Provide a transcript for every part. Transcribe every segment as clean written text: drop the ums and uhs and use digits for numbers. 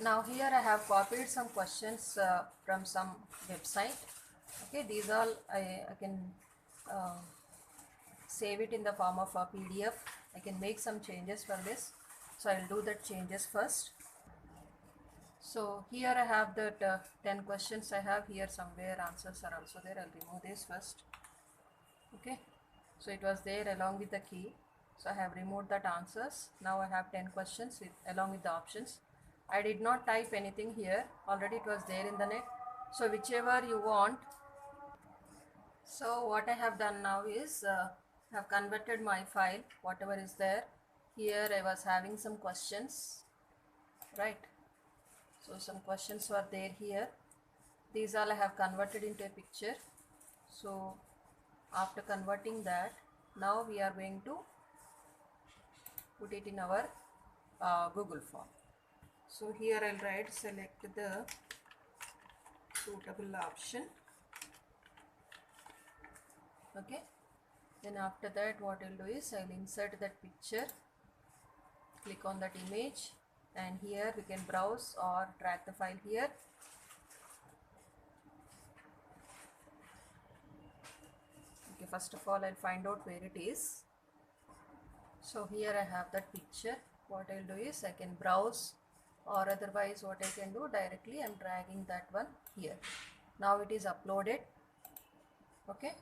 Now here I have copied some questions from some website. Okay, these all I can uh, save it in the form of a PDF. I can make some changes for this. So I'll do that changes first. So here I have that 10 questions I have here somewhere, answers are also there. I'll remove this first. Okay, so it was there along with the key. So I have removed that answers. Now I have 10 questions along with the options. I did not type anything here. Already it was there in the net. So whichever you want. So what I have done now is I have converted my file, whatever is there. Here I was having some questions, right? So some questions were there here. These all I have converted into a picture. So after converting that, now we are going to put it in our Google form. So here I'll write select the suitable option. Okay, then after that what I'll do is I'll insert that picture, click on that image, and here we can browse or drag the file here. Okay, first of all I'll find out where it is. So here I have that picture. What I'll do is I can browse, or otherwise what I can do, directly I'm dragging that one here. Now it is uploaded. Okay,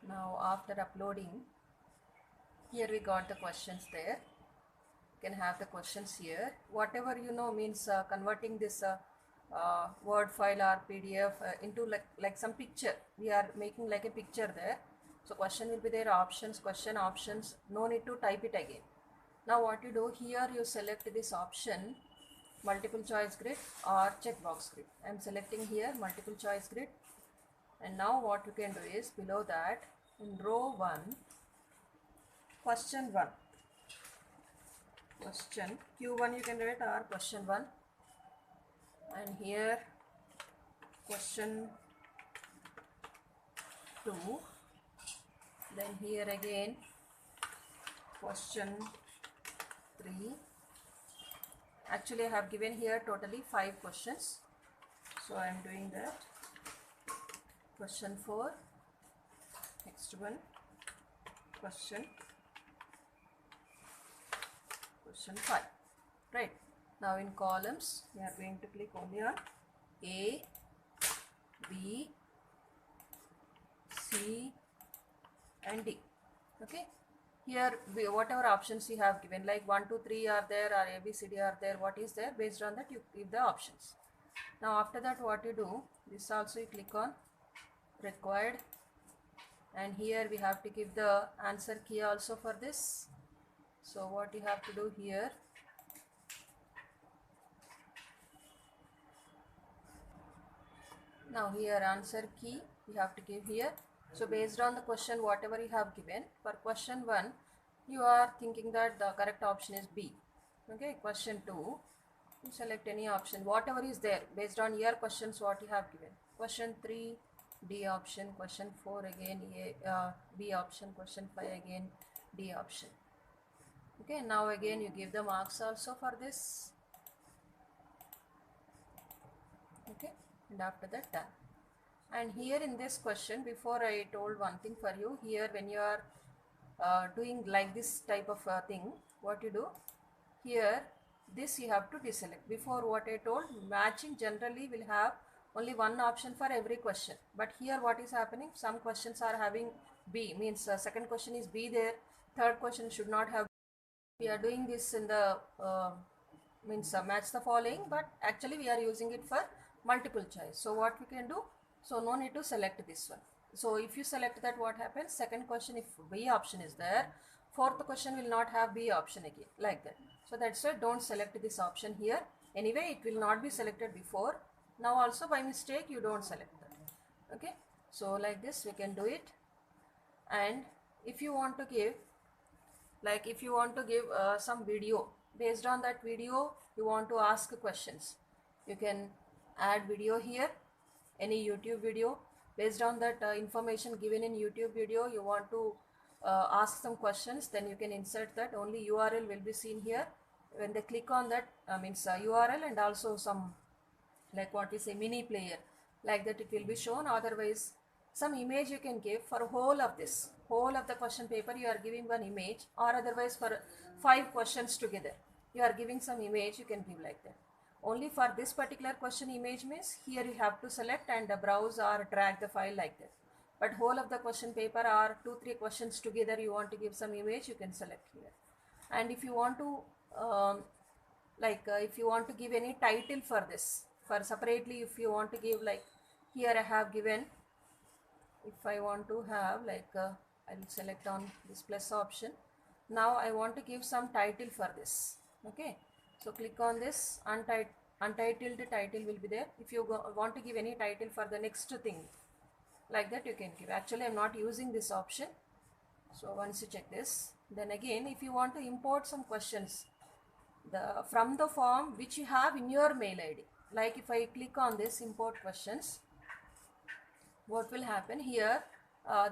now after uploading, here we got the questions there. You can have the questions here. Whatever you know means converting this Word file or PDF into like some picture. We are making like a picture there. So question will be there, options, question, options. No need to type it again. Now what you do here, you select this option, multiple choice grid or checkbox grid. I am selecting here multiple choice grid. And now what you can do is below that in row 1, question 1. Question Q1 you can write, or question 1, and here question 2, then here again question 3. Actually I have given here totally 5 questions, so I am doing that. Question 4, next one, question 5. Right, now in columns we are going to click only on A, B, C and D. Okay, here whatever options you have given, like 1, 2, 3 are there, or A, B, C, D are there, what is there, based on that you give the options. Now after that what you do, this also you click on required, and here we have to give the answer key also for this. So what you have to do here, now here answer key you have to give here. So based on the question whatever you have given, for question 1 you are thinking that the correct option is B. Okay, question 2 you select any option whatever is there based on your questions what you have given. Question 3 D option, question 4 again B option, question 5 again D option. Okay, now again you give the marks also for this. Okay, and after that done. And here in this question, before I told one thing for you, here when you are doing like this type of thing, what you do here, this you have to deselect. Before what I told, matching generally will have only one option for every question, but here what is happening, some questions are having B, means second question is B there, third question should not have. We are doing this in the means match the following, but actually we are using it for multiple choice. So what we can do, so no need to select this one. So if you select that, what happens, second question if B option is there, fourth question will not have B option again, like that. So that's why don't select this option here. Anyway it will not be selected before, now also by mistake you don't select that. Okay, so like this we can do it. And if you want to give, like if you want to give some video, based on that video you want to ask questions, you can add video here, any YouTube video, based on that information given in YouTube video you want to ask some questions, then you can insert that, only URL will be seen here, when they click on that means URL and also some like what we say mini player, like that it will be shown. Otherwise some image you can give for whole of the question paper, you are giving one image, or otherwise for 5 questions together you are giving some image, you can give like that. Only for this particular question image means here you have to select and browse or drag the file like that. But whole of the question paper or 2-3 questions together you want to give some image, you can select here. And if you want to if you want to give any title for this, for separately, if you want to give, like here I have given, if I want to have I will select on this plus option. Now I want to give some title for this. Okay, so click on this untitled title will be there. If you want to give any title for the next thing, like that you can give. Actually I'm not using this option. So once you check this, then again if you want to import some questions from the form which you have in your mail ID, like if I click on this import questions, what will happen here,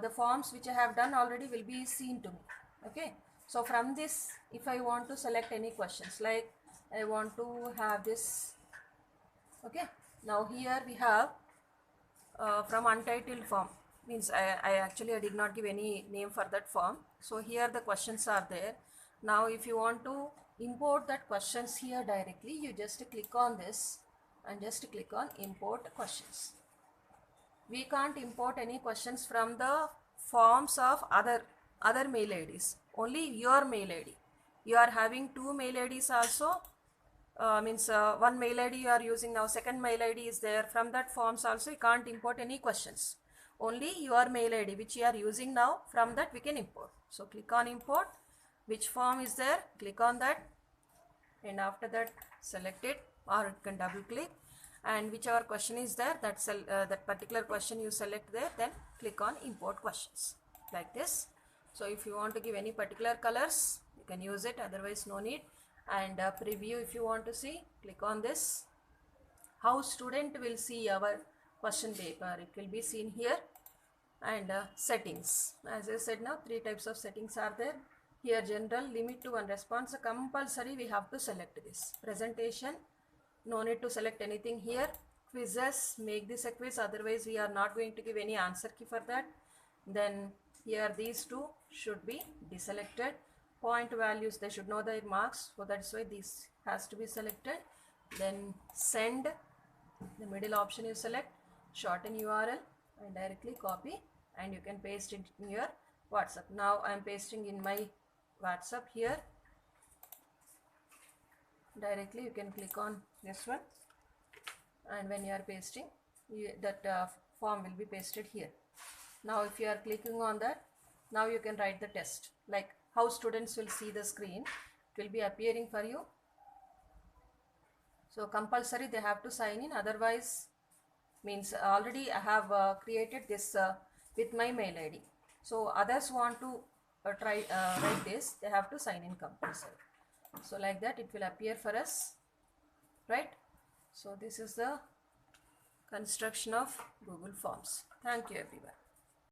the forms which I have done already will be seen to me. Okay, so from this if I want to select any questions, like I want to have this. Okay, now here we have from untitled form, means I did not give any name for that form. So here the questions are there. Now if you want to import that questions here directly, you just click on this and just click on import questions. We can't import any questions from the forms of other mail IDs, only your mail ID. You are having 2 mail IDs also, one mail ID you are using now, second mail ID is there. From that forms also you can't import any questions, only your mail ID which you are using now, from that we can import. So click on import, which form is there, click on that, and after that select it, or you can double click, and whichever question is there, that particular question you select there, then click on import questions like this. So if you want to give any particular colors, you can use it, otherwise no need. And preview if you want to see, click on this. How student will see our question paper, it will be seen here. And settings, as I said, now 3 types of settings are there. Here general, limit to one response, compulsory we have to select this. Presentation, no need to select anything here. Quizzes, make this a quiz, otherwise we are not going to give any answer key for that. Then here these 2 should be deselected. Point values, they should know their marks, so that's why this has to be selected. Then send, the middle option you select, shorten URL and directly copy, and you can paste it in your WhatsApp. Now I am pasting in my WhatsApp here. Directly you can click on this one, and when you are pasting, that form will be pasted here. Now if you are clicking on that, now you can write the test, like how students will see the screen, it will be appearing for you. So compulsory they have to sign in, otherwise means already I have created this with my mail ID. So others want to write this, they have to sign in compulsory. So like that it will appear for us, right? So this is the construction of Google Forms. Thank you everyone.